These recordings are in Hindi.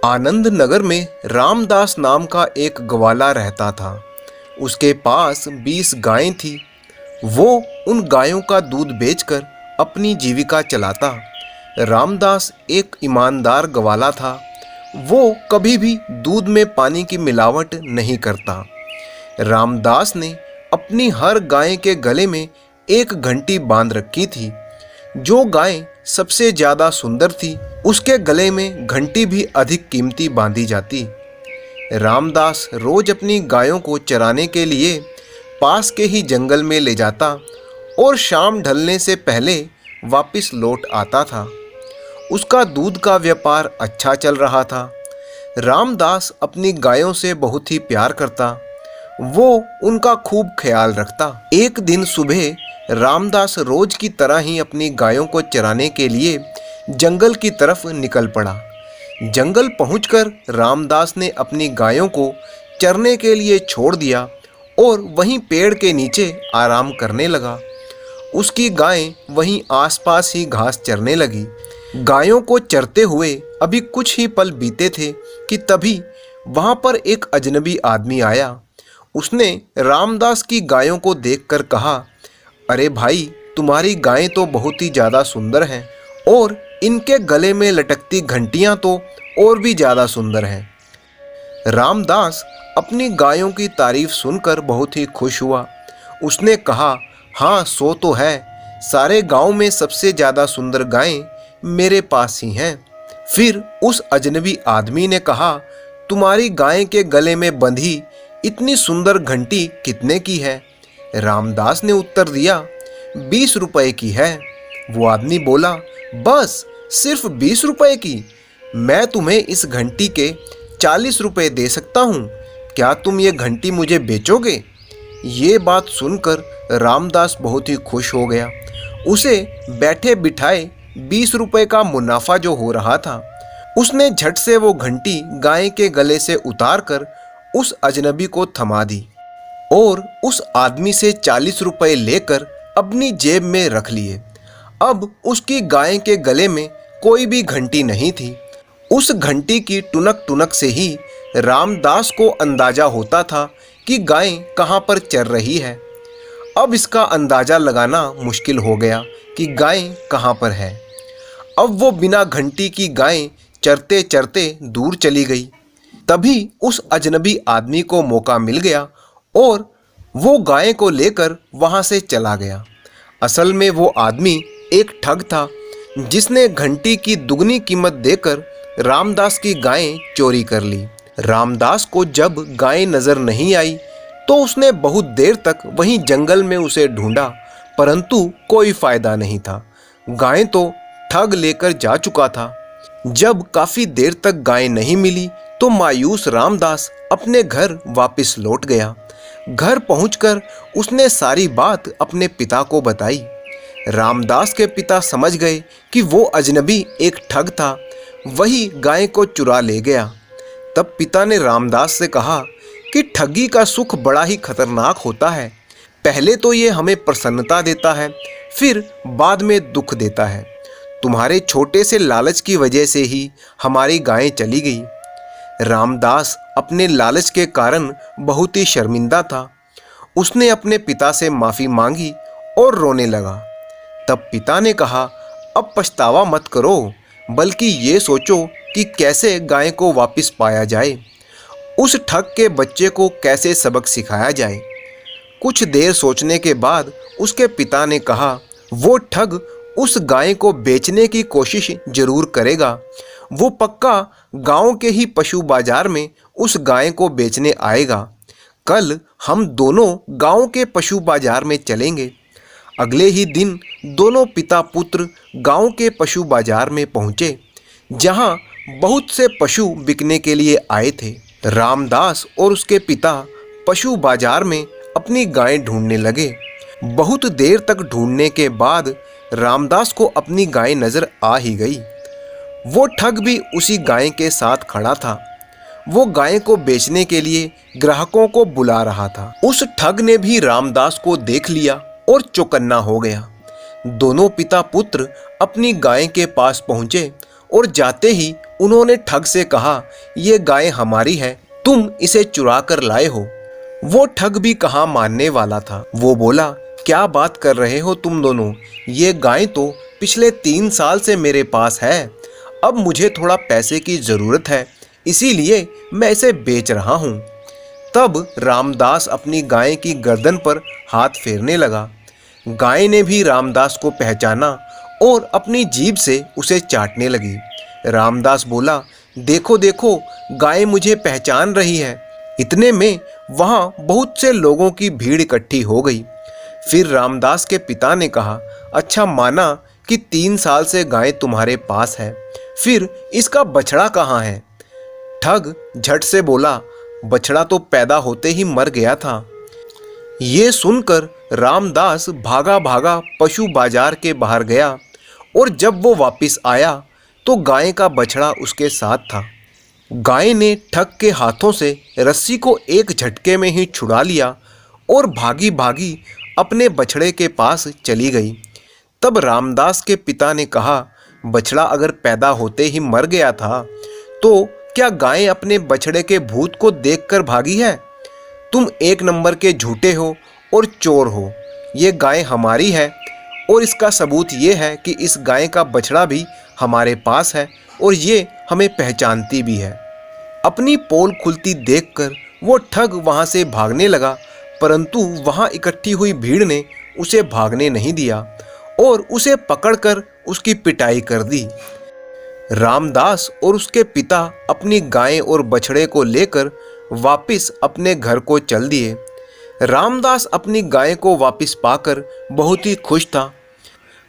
आनंद नगर में रामदास नाम का एक ग्वाला रहता था। उसके पास 20 गायें थी। वो उन गायों का दूध बेचकर अपनी जीविका चलाता। रामदास एक ईमानदार ग्वाला था। वो कभी भी दूध में पानी की मिलावट नहीं करता। रामदास ने अपनी हर गाय के गले में एक घंटी बांध रखी थी। जो गाय सबसे ज्यादा सुंदर थी, उसके गले में घंटी भी अधिक कीमती बांधी जाती। रामदास रोज अपनी गायों को चराने के लिए पास के ही जंगल में ले जाता और शाम ढलने से पहले वापस लौट आता था। उसका दूध का व्यापार अच्छा चल रहा था। रामदास अपनी गायों से बहुत ही प्यार करता। वो उनका खूब ख्याल रखता। एक दिन सुबह रामदास रोज की तरह ही अपनी गायों को चराने के लिए जंगल की तरफ निकल पड़ा। जंगल पहुंचकर रामदास ने अपनी गायों को चरने के लिए छोड़ दिया और वहीं पेड़ के नीचे आराम करने लगा। उसकी गायें वहीं आसपास ही घास चरने लगी। गायों को चरते हुए अभी कुछ ही पल बीते थे कि तभी वहां पर एक अजनबी आदमी आया। उसने रामदास की गायों को देखकर कहा, अरे भाई, तुम्हारी गायें तो बहुत ही ज़्यादा सुंदर हैं और इनके गले में लटकती घंटियां तो और भी ज़्यादा सुंदर हैं। रामदास अपनी गायों की तारीफ सुनकर बहुत ही खुश हुआ। उसने कहा, हाँ, सो तो है। सारे गांव में सबसे ज़्यादा सुंदर गायें मेरे पास ही हैं। फिर उस अजनबी आदमी ने कहा, तुम्हारी गाय के गले में बंधी इतनी सुंदर घंटी कितने की है? रामदास ने उत्तर दिया, 20 रुपए की है। वो आदमी बोला, बस सिर्फ 20 रुपए की? मैं तुम्हें इस घंटी के 40 रुपए दे सकता हूँ। क्या तुम ये घंटी मुझे बेचोगे? ये बात सुनकर रामदास बहुत ही खुश हो गया। उसे बैठे बिठाए 20 रुपए का मुनाफा जो हो रहा था, उसने झट से वो घंटी गाय के गले से उतार कर उस अजनबी को थमा दी और उस आदमी से 40 रुपए लेकर अपनी जेब में रख लिए। अब उसकी गाय के गले में कोई भी घंटी नहीं थी। उस घंटी की टुनक टुनक से ही रामदास को अंदाजा होता था कि गाय कहाँ पर चर रही है। अब इसका अंदाजा लगाना मुश्किल हो गया कि गाय कहाँ पर है। अब वो बिना घंटी की गाय चरते चरते दूर चली गई। तभी उस अजनबी आदमी को मौका मिल गया और वो गाय को लेकर वहां से चला गया। असल में वो आदमी एक ठग था, जिसने घंटी की दुगनी कीमत देकर रामदास की गायें चोरी कर ली। रामदास को जब गाय नजर नहीं आई तो उसने बहुत देर तक वहीं जंगल में उसे ढूंढा, परंतु कोई फायदा नहीं था। गाय तो ठग लेकर जा चुका था। जब काफी देर तक गाय नहीं मिली तो मायूस रामदास अपने घर वापस लौट गया। घर पहुंचकर उसने सारी बात अपने पिता को बताई। रामदास के पिता समझ गए कि वो अजनबी एक ठग था, वही गाय को चुरा ले गया। तब पिता ने रामदास से कहा कि ठगी का सुख बड़ा ही खतरनाक होता है। पहले तो ये हमें प्रसन्नता देता है, फिर बाद में दुख देता है। तुम्हारे छोटे से लालच की वजह से ही हमारी गायें चली गई। रामदास अपने लालच के कारण बहुत ही शर्मिंदा था। उसने अपने पिता से माफ़ी मांगी और रोने लगा। तब पिता ने कहा, अब पछतावा मत करो, बल्कि ये सोचो कि कैसे गाय को वापस पाया जाए, उस ठग के बच्चे को कैसे सबक सिखाया जाए। कुछ देर सोचने के बाद उसके पिता ने कहा, वो ठग उस गाय को बेचने की कोशिश जरूर करेगा। वो पक्का गांव के ही पशु बाजार में उस गाय को बेचने आएगा। कल हम दोनों गांव के पशु बाजार में चलेंगे। अगले ही दिन दोनों पिता पुत्र गांव के पशु बाजार में पहुंचे, जहां बहुत से पशु बिकने के लिए आए थे। रामदास और उसके पिता पशु बाजार में अपनी गाय ढूंढने लगे। बहुत देर तक ढूंढने के बाद रामदास को अपनी गाय नजर आ ही गई। वो ठग भी उसी गाय के साथ खड़ा था। वो गाय को बेचने के लिए ग्राहकों को बुला रहा था। उस ठग ने भी रामदास को देख लिया और चौकन्ना हो गया। दोनों पिता पुत्र अपनी गाय के पास पहुंचे और जाते ही उन्होंने ठग से कहा, ये गाय हमारी है, तुम इसे चुरा कर लाए हो। वो ठग भी कहाँ मानने वाला था। वो बोला, क्या बात कर रहे हो तुम दोनों, ये गाय तो पिछले 3 साल से मेरे पास है। अब मुझे थोड़ा पैसे की ज़रूरत है, इसीलिए मैं इसे बेच रहा हूँ। तब रामदास अपनी गाय की गर्दन पर हाथ फेरने लगा। गाय ने भी रामदास को पहचाना और अपनी जीभ से उसे चाटने लगी। रामदास बोला, देखो देखो, गाय मुझे पहचान रही है। इतने में वहाँ बहुत से लोगों की भीड़ इकट्ठी हो गई। फिर रामदास के पिता ने कहा, अच्छा माना कि 3 साल से गाय तुम्हारे पास है, फिर इसका बछड़ा कहाँ है? ठग झट से बोला, बछड़ा तो पैदा होते ही मर गया था। ये सुनकर रामदास भागा भागा पशु बाजार के बाहर गया और जब वो वापस आया तो गाय का बछड़ा उसके साथ था। गाय ने ठग के हाथों से रस्सी को एक झटके में ही छुड़ा लिया और भागी भागी अपने बछड़े के पास चली गई। तब रामदास के पिता ने कहा, बछड़ा अगर पैदा होते ही मर गया था तो क्या गाय अपने बछड़े के भूत को देखकर भागी है? तुम 1 नंबर के झूठे हो और चोर हो। ये गाय हमारी है और इसका सबूत ये है कि इस गाय का बछड़ा भी हमारे पास है और ये हमें पहचानती भी है। अपनी पोल खुलती देखकर वो ठग वहाँ से भागने लगा, परंतु वहाँ इकट्ठी हुई भीड़ ने उसे भागने नहीं दिया और उसे पकड़कर उसकी पिटाई कर दी। रामदास और उसके पिता अपनी गाय और बछड़े को लेकर वापस अपने घर को चल दिए। रामदास अपनी गाय को वापस पाकर बहुत ही खुश था।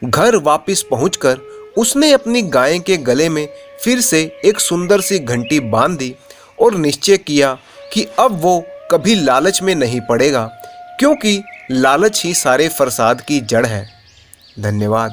घर वापस पहुंचकर उसने अपनी गाय के गले में फिर से एक सुंदर सी घंटी बांध दी और निश्चय किया कि अब वो कभी लालच में नहीं पड़ेगा, क्योंकि लालच ही सारे फसाद की जड़ है। धन्यवाद।